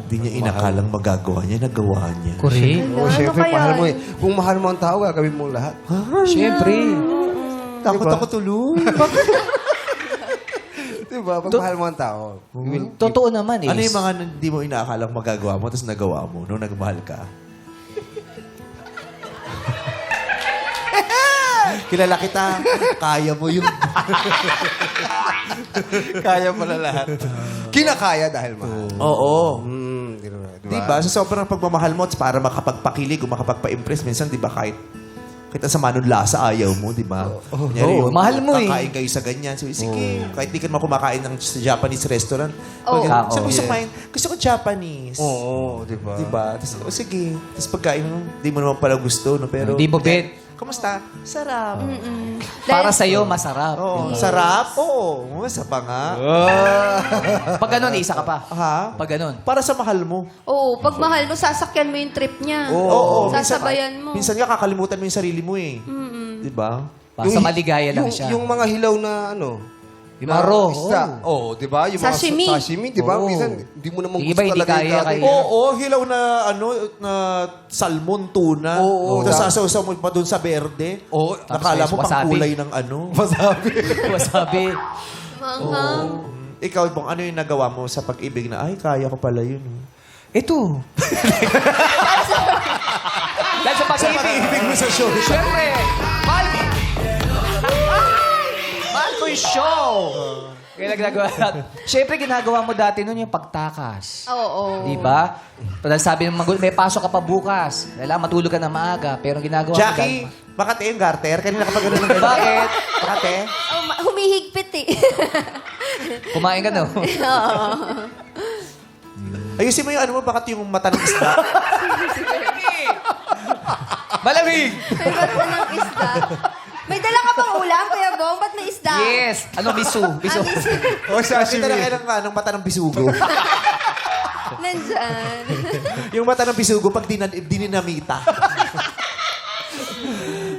Hindi niya inakalang magagawa niya, nagawa niya. Correct. Oo, syempre, kaya mahal mo yun? Kung mahal mo ang tao, gagawin mo lahat. Siyempre. Takot ako tuloy. Diba? Pag mahal mo ang tao, you will... Totoo naman eh. Ano yung mga hindi mo inaakalang magagawa mo tapos nagawa mo nung nagmahal ka? Kilala kita. Kaya mo yung... Kaya pala lahat. Kinakaya dahil mahal. Oo. Diba? Diba? Sa sobrang pagmamahal mo, para makapagpakilig o makapagpa-impress, minsan, diba, kahit ang sama nun lasa, ayaw mo, diba? Kunyari Oo, mahal mo eh. Kakain kayo sa ganyan. So, sige, kahit di ka naman kumakain ng sa Japanese restaurant. Oo. Sabi Oo, sa mind, gusto ko Japanese. Oo, diba? Diba? Tapos, sige. Tapos pagkain mo, di mo naman pala gusto, no? Pero, Hindi mo bet. Kamusta? Sarap. Para sa'yo, masarap. Oo. Sarap? Oo. Masarap nga. Pag ganun, isa ka pa. Ha? Pag ganun. Para sa mahal mo. Oo, pag mahal mo, sasakyan mo yung trip niya. Oo. Sasabayan mo. Minsan nga kakalimutan mo yung sarili mo eh. Diba? Basta maligaya lang siya. Yung mga hilaw na Yung maro. isda. Oo, diba? Yung mga Sashimi. sashimi, diba? Oo. Minsan, hindi mo naman Yung gusto iba hindi talaga kaya, yung kaya. gagawin. Oo, hilaw na na salmon, tuna. Oo. Tapos sasaw mo pa doon sa berde. Oo. Nakala mo pang wasabi. kulay ng ano. Wasabi. Manghang. Ikaw, Bong, ano yung nagawa mo sa pag-ibig na, ay, kaya ko pala yun. Ito. Dahil sa pag-ibig mo sa show. Siyempre, mahal ko yung show. Kaya ginagawa natin. Siyempre, ginagawa mo dati nun yung pagtakas. Oo. Di ba? Dahil sabi ng magulo, may pasok ka pa bukas. Kailangan matulog ka na maaga. Pero ang ginagawa mo Jackie, Makati yung garter. Kanina ka pa gano'n ng gano'n. Bakit? Makati? Oh, humihigpit eh. Kumain ka, no? Ayusin mo yung ano mo, bakit yung mata ng isda? Malamig! May mata ng isda. May dala ka pang ulam, Kuya Bong? Ba't may isda? Yes! Ano, miso? Miso. O, sashimi. Kita lang ng mata ng bisugo. Nandyan. Yung mata ng bisugo pag dininamita.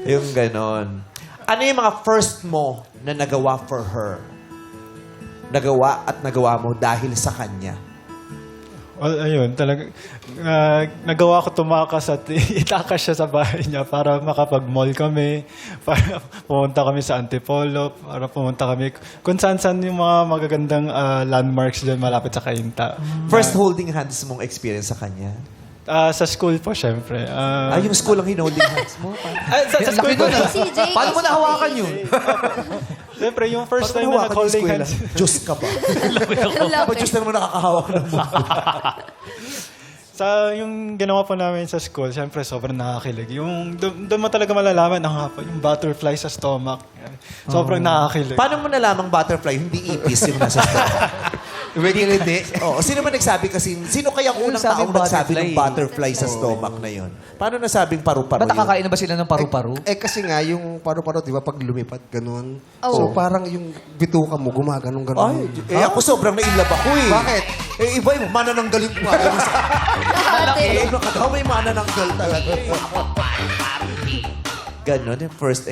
Yung ganon. Ano yung mga first mo na nagawa for her? Nagawa at nagawa mo dahil sa kanya. Well, ayun, talaga. Nagawa ko tumakas at itakas siya sa bahay niya para makapag-mall kami, para pumunta kami sa Antipolo, para pumunta kami kung saan-saan yung mga magagandang landmarks dyan malapit sa Cainta. First holding hands mong experience sa kanya. Sa school po, syempre. Yung school ang hinolding hands mo. Sa school po. CJ. Paano mo nahawakan yun? Syempre, yung first Pag time na nahawakan yung nag-holding eskwela, hands. Diyos ka ba? Pag Diyos na naman nakakahawak ng buhay. Sa yung ginawa po namin sa school, syempre sobrang nakakilig. Yung doon mo talaga malalaman yung butterfly sa stomach. Sobrang nakakilig. Paano mo nalamang butterfly, hindi ipis yung nasa stomach? Hindi. Oo. Sino man nagsabi kasi, sino kaya unang sabing taong nagsabi ng butterfly? butterfly sa stomach na yon? Paano nasabing paru-paro Ba't yun? nakakain na ba sila ng paru-paro? Kasi nga, yung paru-paro, di ba, pag lumipad, ganun. Oo. So, parang yung bituka mo, gumaganong Ay, ganun. ako sobrang nainlove ako eh. Bakit? Iba yung manananggaling ko nga. Ate. Nakadaw may manananggal talaga. Ganon yung first